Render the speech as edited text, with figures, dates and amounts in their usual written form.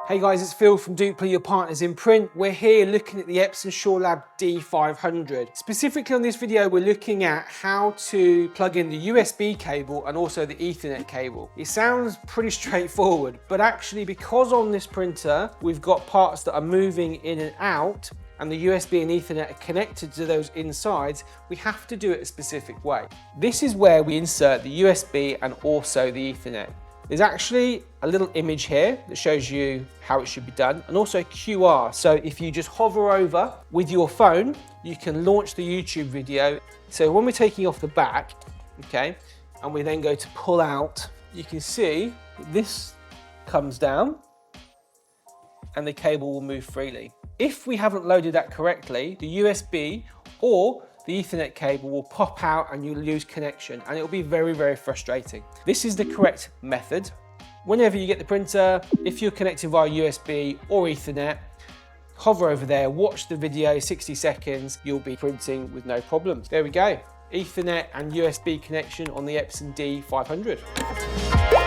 Hey guys, it's Phil from Dupli, your partners in print. We're here looking at the Epson D500. Specifically on this video, we're looking at how to plug in the USB cable and also the Ethernet cable. It sounds pretty straightforward, but actually because on this printer, we've got parts that are moving in and out, and the USB and Ethernet are connected to those insides, we have to do it a specific way. This is where we insert the USB and also the Ethernet. There's actually a little image here that shows you how it should be done, and also a QR. So if you just hover over with your phone, you can launch the YouTube video. So when we're taking off the back, okay, and we then go to pull out, you can see that this comes down and the cable will move freely. If we haven't loaded that correctly, the USB or the Ethernet cable will pop out and you'll lose connection, and it'll be very, very frustrating. This is the correct method. Whenever you get the printer, if you're connected via USB or Ethernet, hover over there, watch the video, 60 seconds, you'll be printing with no problems. There we go. Ethernet and USB connection on the Epson D500.